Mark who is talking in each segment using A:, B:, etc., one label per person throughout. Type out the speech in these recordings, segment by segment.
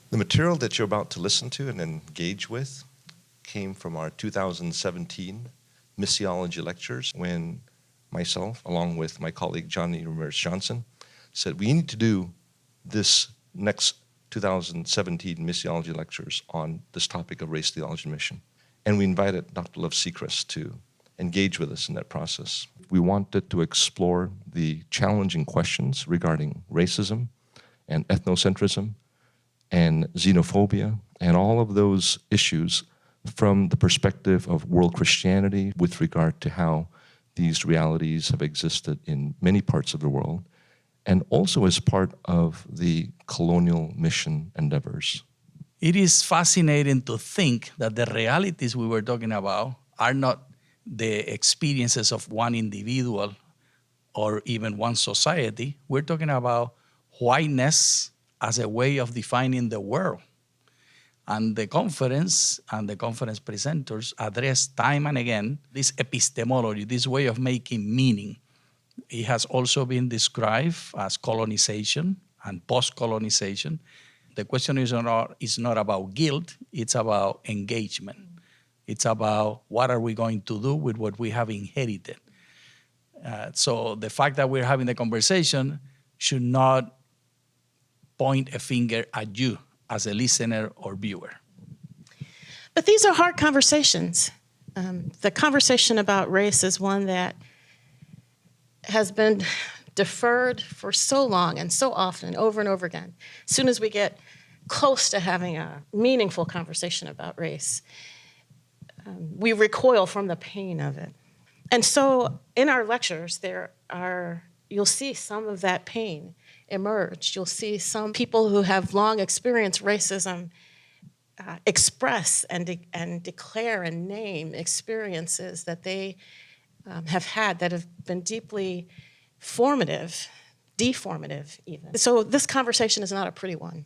A: The material that you're about to listen to and engage with came from our 2017 Missiology Lectures, when myself, along with my colleague Johnny Ramirez-Johnson, said we need to do this next 2017 Missiology Lectures on this topic of race, theology, and mission. And we invited Dr. Love Seacrest to engage with us in that process. We wanted to explore the challenging questions regarding racism and ethnocentrism and xenophobia and all of those issues from the perspective of world Christianity with regard to how these realities have existed in many parts of the world, and also as part of the colonial mission endeavors.
B: It is fascinating to think that the realities we were talking about are not the experiences of one individual or even one society. We're talking about whiteness as a way of defining the world. And the conference presenters address time and again this epistemology, this way of making meaning. It has also been described as colonization and post-colonization. The question is not about guilt, it's about engagement. It's about what are we going to do with what we have inherited. So the fact that we're having the conversation should not point a finger at you as a listener or viewer.
C: But these are hard conversations. The conversation about race is one that has been deferred for so long and so often, over and over again. As soon as we get close to having a meaningful conversation about race, we recoil from the pain of it. And so in our lectures, you'll see some of that pain emerge. You'll see some people who have long experienced racism express and declare and name experiences that they have had that have been deeply formative, deformative even. So this conversation is not a pretty one,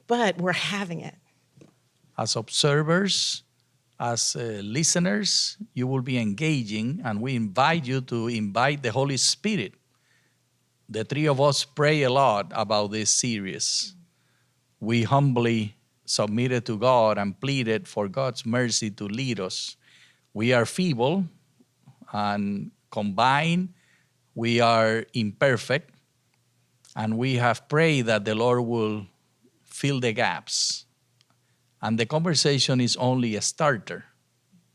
C: but we're having it.
B: As observers, as listeners, you will be engaging, and we invite you to invite the Holy Spirit. The three of us pray a lot about this series. We humbly submitted to God and pleaded for God's mercy to lead us. We are feeble, and combined, we are imperfect, and we have prayed that the Lord will fill the gaps. And the conversation is only a starter.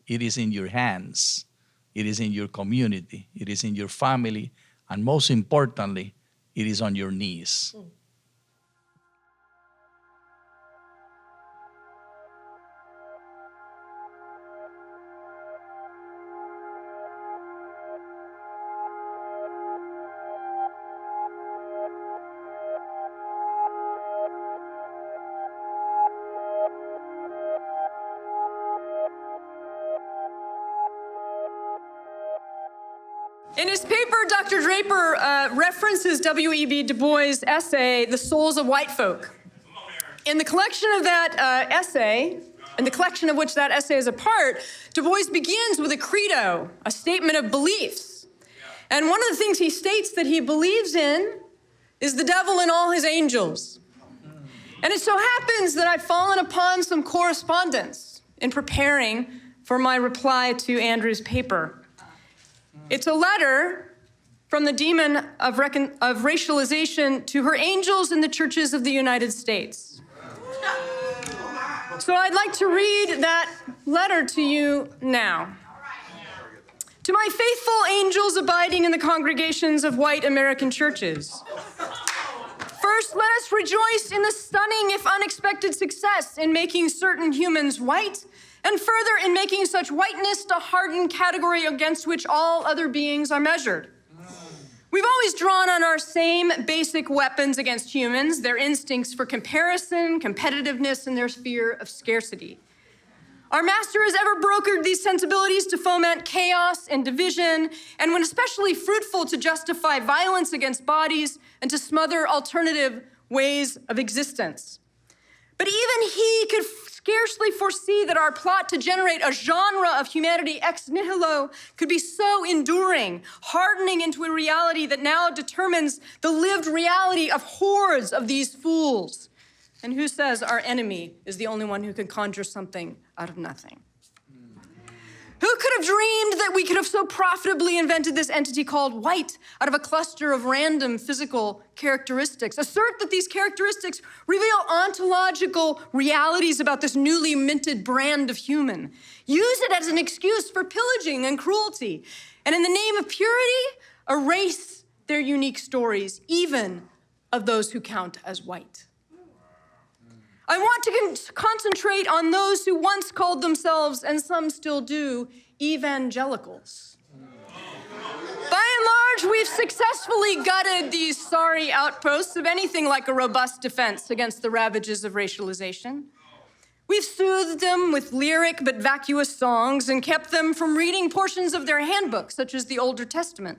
B: It is in your hands. It is in your community. It is in your family. And most importantly, it is on your knees.
D: In his paper, Dr. Draper references W.E.B. Du Bois' essay, The Souls of White Folk. In the collection of that essay, in the collection of which that essay is a part, Du Bois begins with a credo, a statement of beliefs. And one of the things he states that he believes in is the devil and all his angels. And it so happens that I've fallen upon some correspondence in preparing for my reply to Andrew's paper. It's a letter from the demon of racialization to her angels in the churches of the United States. So I'd like to read that letter to you now. To my faithful angels abiding in the congregations of white American churches. First, let us rejoice in the stunning, if unexpected, success in making certain humans white, and further in making such whiteness a hardened category against which all other beings are measured. We've always drawn on our same basic weapons against humans, their instincts for comparison, competitiveness, and their fear of scarcity. Our master has ever brokered these sensibilities to foment chaos and division, and when especially fruitful, to justify violence against bodies and to smother alternative ways of existence. But even he could scarcely foresee that our plot to generate a genre of humanity ex nihilo could be so enduring, hardening into a reality that now determines the lived reality of hordes of these fools, And who says our enemy is the only one who can conjure something out of nothing? Who could have dreamed that we could have so profitably invented this entity called white out of a cluster of random physical characteristics? Assert that these characteristics reveal ontological realities about this newly minted brand of human. Use it as an excuse for pillaging and cruelty. And in the name of purity, erase their unique stories, even of those who count as white. I want to concentrate on those who once called themselves, and some still do, evangelicals. By and large, we've successfully gutted these sorry outposts of anything like a robust defense against the ravages of racialization. We've soothed them with lyric but vacuous songs and kept them from reading portions of their handbook, such as the Older Testament.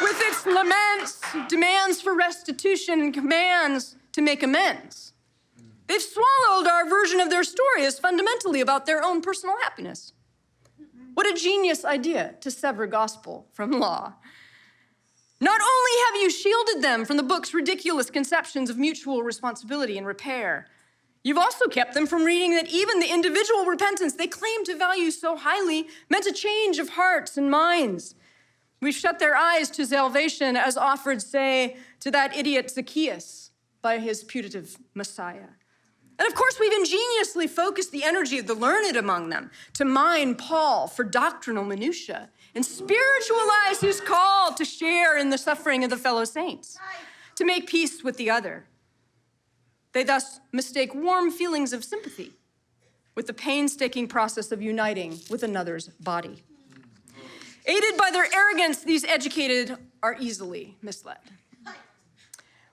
D: With its laments, demands for restitution, and commands to make amends. They've swallowed our version of their story as fundamentally about their own personal happiness. What a genius idea to sever gospel from law. Not only have you shielded them from the book's ridiculous conceptions of mutual responsibility and repair, you've also kept them from reading that even the individual repentance they claim to value so highly meant a change of hearts and minds. We've shut their eyes to salvation as offered, say, to that idiot Zacchaeus by his putative Messiah. And of course, we've ingeniously focused the energy of the learned among them to mine Paul for doctrinal minutia and spiritualize his call to share in the suffering of the fellow saints, to make peace with the other. They thus mistake warm feelings of sympathy with the painstaking process of uniting with another's body. Aided by their arrogance, these educated are easily misled.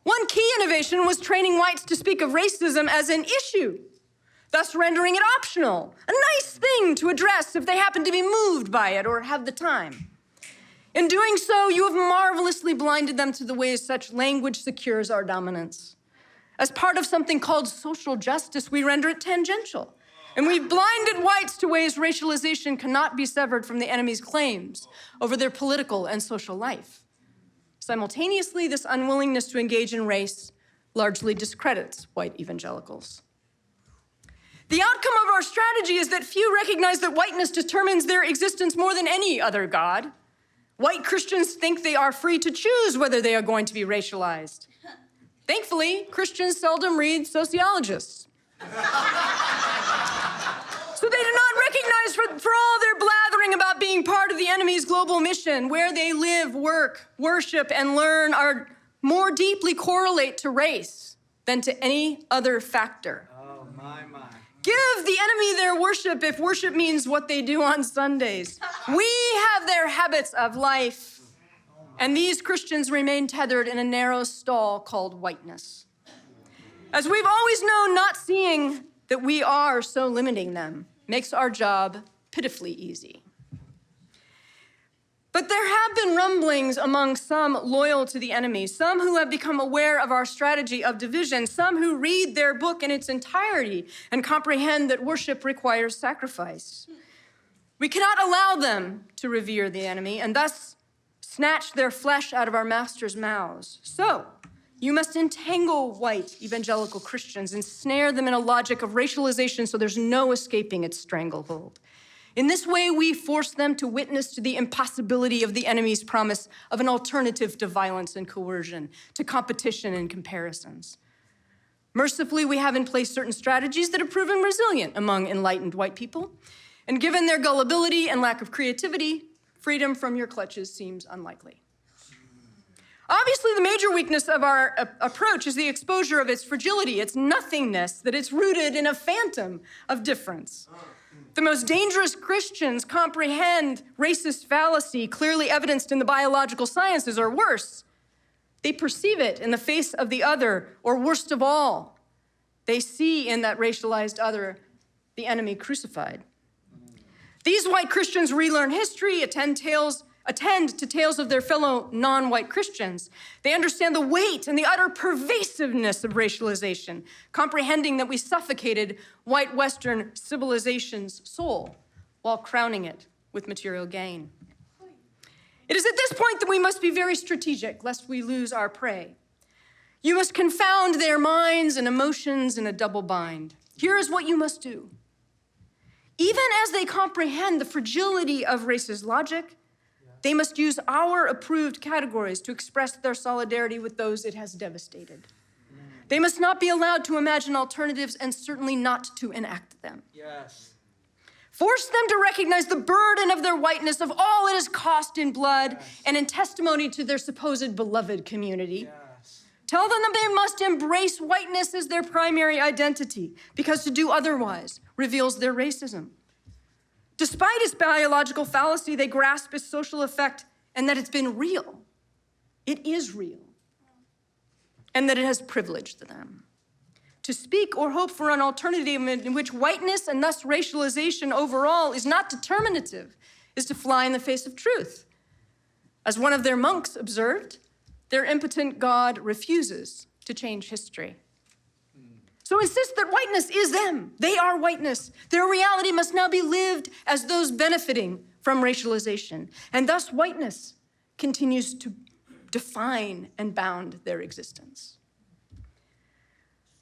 D: One key innovation was training whites to speak of racism as an issue, thus rendering it optional, a nice thing to address if they happen to be moved by it or have the time. In doing so, you have marvelously blinded them to the ways such language secures our dominance. As part of something called social justice, we render it tangential. And we've blinded whites to ways racialization cannot be severed from the enemy's claims over their political and social life. Simultaneously, this unwillingness to engage in race largely discredits white evangelicals. The outcome of our strategy is that few recognize that whiteness determines their existence more than any other God. White Christians think they are free to choose whether they are going to be racialized. Thankfully, Christians seldom read sociologists. So they do not recognize for all their blathering about being part of the enemy's global mission, where they live, work, worship, and learn are more deeply correlate to race than to any other factor.
E: Oh, my.
D: Give the enemy their worship if worship means what they do on Sundays. We have their habits of life, and these Christians remain tethered in a narrow stall called whiteness. As we've always known, not seeing that we are so limiting them makes our job pitifully easy. But there have been rumblings among some loyal to the enemy, some who have become aware of our strategy of division, some who read their book in its entirety and comprehend that worship requires sacrifice. We cannot allow them to revere the enemy and thus snatch their flesh out of our master's mouths. So, you must entangle white evangelical Christians and snare them in a logic of racialization so there's no escaping its stranglehold. In this way, we force them to witness to the impossibility of the enemy's promise of an alternative to violence and coercion, to competition and comparisons. Mercifully, we have in place certain strategies that have proven resilient among enlightened white people. And given their gullibility and lack of creativity, freedom from your clutches seems unlikely. Obviously, the major weakness of our approach is the exposure of its fragility, its nothingness, that it's rooted in a phantom of difference. The most dangerous Christians comprehend racist fallacy clearly evidenced in the biological sciences, or worse, they perceive it in the face of the other, or worst of all, they see in that racialized other the enemy crucified. These white Christians relearn history, attend to tales of their fellow non-white Christians. They understand the weight and the utter pervasiveness of racialization, comprehending that we suffocated white Western civilization's soul while crowning it with material gain. It is at this point that we must be very strategic, lest we lose our prey. You must confound their minds and emotions in a double bind. Here is what you must do. Even as they comprehend the fragility of racist logic, they must use our approved categories to express their solidarity with those it has devastated. They must not be allowed to imagine alternatives and certainly not to enact them.
E: Yes.
D: Force them to recognize the burden of their whiteness, of all it has cost in blood and in testimony to their supposed beloved community.
E: Yes.
D: Tell them that they must embrace whiteness as their primary identity, because to do otherwise reveals their racism. Despite its biological fallacy, they grasp its social effect and that it's been real. It is real. And that it has privileged them. To speak or hope for an alternative in which whiteness and thus racialization overall is not determinative is to fly in the face of truth. As one of their monks observed, their impotent God refuses to change history. So insist that whiteness is them. They are whiteness. Their reality must now be lived as those benefiting from racialization. And thus whiteness continues to define and bound their existence.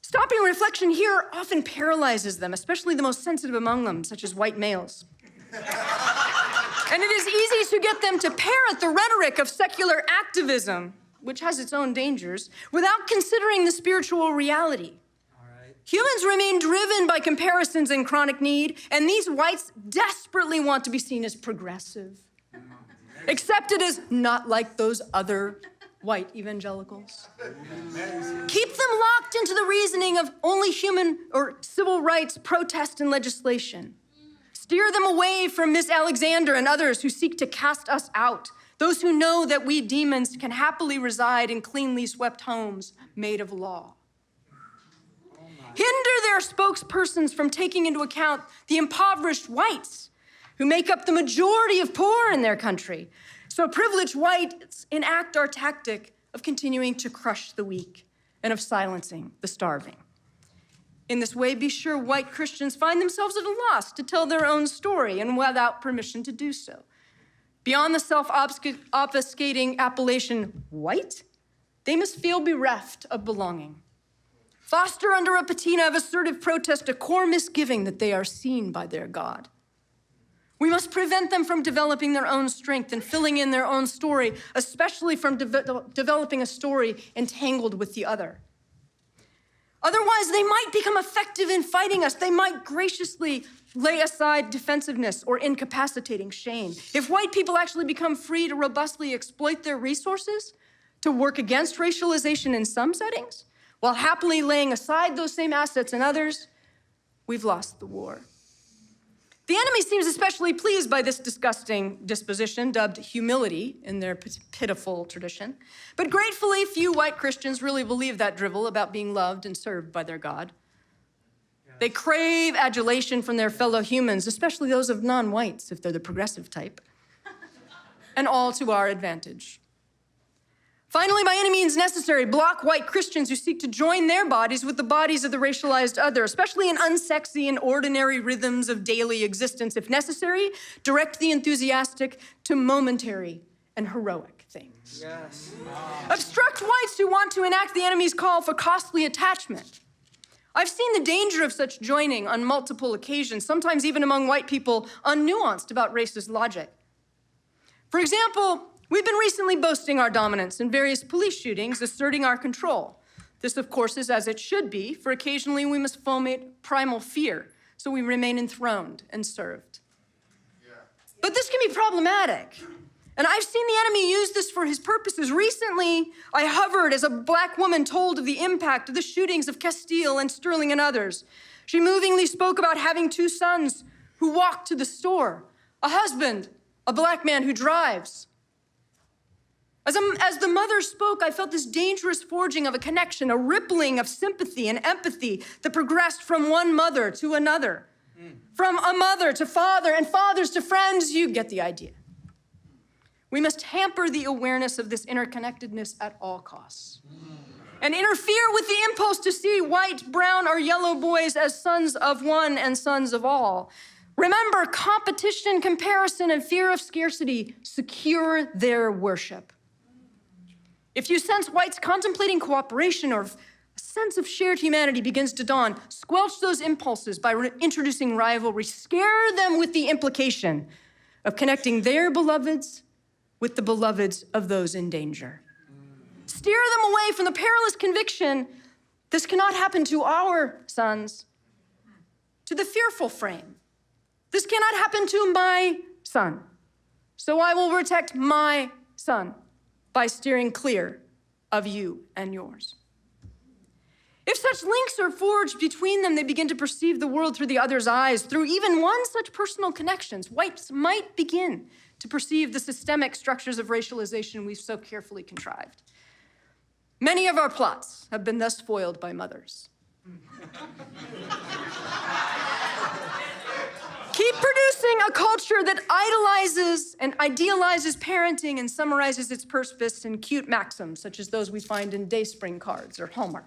D: Stopping reflection here often paralyzes them, especially the most sensitive among them, such as white males. And it is easy to get them to parrot the rhetoric of secular activism, which has its own dangers, without considering the spiritual reality. Humans remain driven by comparisons and chronic need, and these whites desperately want to be seen as progressive, accepted as not like those other white evangelicals. Keep them locked into the reasoning of only human or civil rights protest and legislation. Steer them away from Miss Alexander and others who seek to cast us out, those who know that we demons can happily reside in cleanly swept homes made of law. Hinder their spokespersons from taking into account the impoverished whites who make up the majority of poor in their country. So privileged whites enact our tactic of continuing to crush the weak and of silencing the starving. In this way, be sure white Christians find themselves at a loss to tell their own story and without permission to do so. Beyond the self-obfuscating appellation white, they must feel bereft of belonging. Foster under a patina of assertive protest a core misgiving that they are seen by their God. We must prevent them from developing their own strength and filling in their own story, especially from developing a story entangled with the other. Otherwise, they might become effective in fighting us. They might graciously lay aside defensiveness or incapacitating shame. If white people actually become free to robustly exploit their resources to work against racialization in some settings, while happily laying aside those same assets in others, we've lost the war. The enemy seems especially pleased by this disgusting disposition, dubbed humility in their pitiful tradition. But gratefully, few white Christians really believe that drivel about being loved and served by their God. They crave adulation from their fellow humans, especially those of non-whites, if they're the progressive type, and all to our advantage. Finally, by any means necessary, block white Christians who seek to join their bodies with the bodies of the racialized other, especially in unsexy and ordinary rhythms of daily existence. If necessary, direct the enthusiastic to momentary and heroic things.
E: Yes.
D: Obstruct whites who want to enact the enemy's call for costly attachment. I've seen the danger of such joining on multiple occasions, sometimes even among white people unnuanced about racist logic. For example, we've been recently boasting our dominance in various police shootings, asserting our control. This, of course, is as it should be, for occasionally we must foment primal fear, so we remain enthroned and served. But this can be problematic, and I've seen the enemy use this for his purposes. Recently, I hovered as a black woman told of the impact of the shootings of Castile and Sterling and others. She movingly spoke about having two sons who walked to the store, a husband, a black man who drives. As the mother spoke, I felt this dangerous forging of a connection, a rippling of sympathy and empathy that progressed from one mother to another, from a mother to father, and fathers to friends. You get the idea. We must hamper the awareness of this interconnectedness at all costs and interfere with the impulse to see white, brown, or yellow boys as sons of one and sons of all. Remember, competition, comparison, and fear of scarcity secure their worship. If you sense whites contemplating cooperation, or if a sense of shared humanity begins to dawn, squelch those impulses by introducing rivalry. Scare them with the implication of connecting their beloveds with the beloveds of those in danger. Steer them away from the perilous conviction, this cannot happen to our sons, to the fearful frame. This cannot happen to my son, so I will protect my son by steering clear of you and yours. If such links are forged between them, they begin to perceive the world through the other's eyes. Through even one such personal connections, whites might begin to perceive the systemic structures of racialization we've so carefully contrived. Many of our plots have been thus foiled by mothers. Keep producing a culture that idolizes and idealizes parenting and summarizes its purpose in cute maxims, such as those we find in Dayspring cards or Hallmark.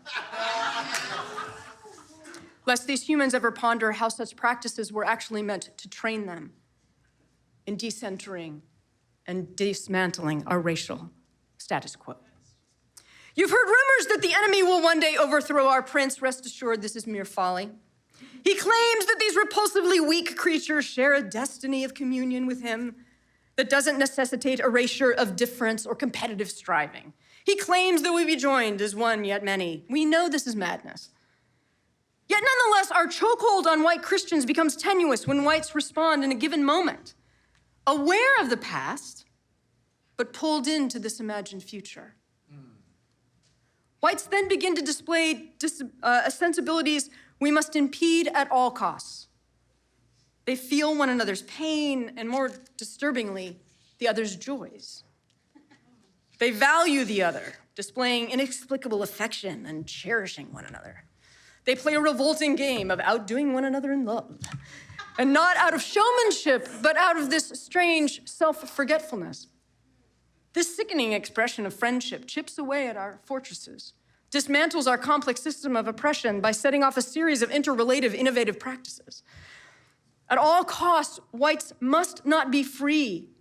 D: Lest these humans ever ponder how such practices were actually meant to train them in decentering and dismantling our racial status quo. You've heard rumors that the enemy will one day overthrow our prince. Rest assured, this is mere folly. He claims that these repulsively weak creatures share a destiny of communion with him that doesn't necessitate erasure of difference or competitive striving. He claims that we be joined as one, yet many. We know this is madness. Yet nonetheless, our chokehold on white Christians becomes tenuous when whites respond in a given moment, aware of the past, but pulled into this imagined future. Whites then begin to display sensibilities we must impede at all costs. They feel one another's pain and, more disturbingly, the other's joys. They value the other, displaying inexplicable affection and cherishing one another. They play a revolting game of outdoing one another in love, and not out of showmanship, but out of this strange self-forgetfulness. This sickening expression of friendship chips away at our fortresses, dismantles our complex system of oppression by setting off a series of interrelative, innovative practices. At all costs, whites must not be free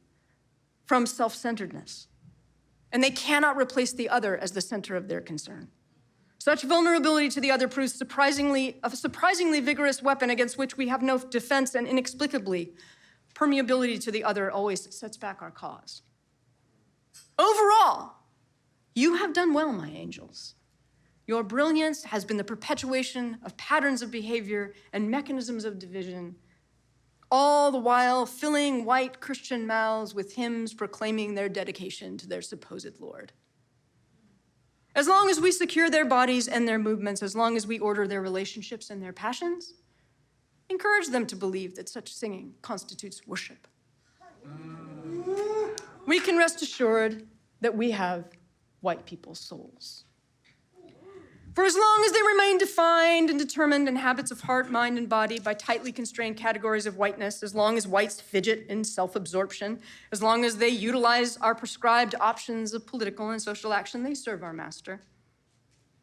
D: from self-centeredness, and they cannot replace the other as the center of their concern. Such vulnerability to the other proves a surprisingly vigorous weapon against which we have no defense, and inexplicably, permeability to the other always sets back our cause. Overall, you have done well, my angels. Your brilliance has been the perpetuation of patterns of behavior and mechanisms of division, all the while filling white Christian mouths with hymns proclaiming their dedication to their supposed Lord. As long as we secure their bodies and their movements, as long as we order their relationships and their passions, encourage them to believe that such singing constitutes worship. We can rest assured that we have white people's souls. For as long as they remain defined and determined in habits of heart, mind, and body by tightly constrained categories of whiteness, as long as whites fidget in self-absorption, as long as they utilize our prescribed options of political and social action, they serve our master.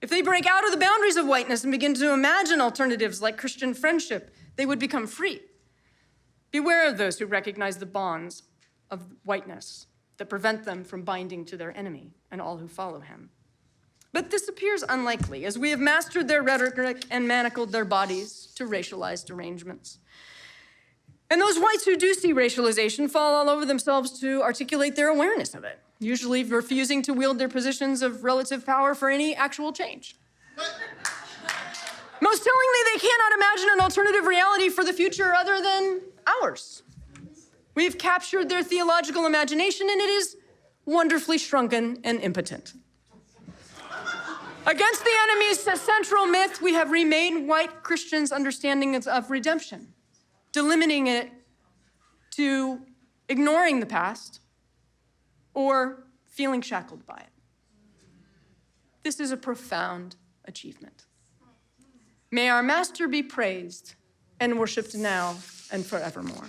D: If they break out of the boundaries of whiteness and begin to imagine alternatives like Christian friendship, they would become free. Beware of those who recognize the bonds of whiteness that prevent them from binding to their enemy and all who follow him. But this appears unlikely, as we have mastered their rhetoric and manacled their bodies to racialized arrangements. And those whites who do see racialization fall all over themselves to articulate their awareness of it, usually refusing to wield their positions of relative power for any actual change. Most tellingly, they cannot imagine an alternative reality for the future other than ours. We've captured their theological imagination, and it is wonderfully shrunken and impotent. Against the enemy's central myth, we have remade white Christians' understanding of redemption, delimiting it to ignoring the past or feeling shackled by it. This is a profound achievement. May our Master be praised and worshiped now and forevermore.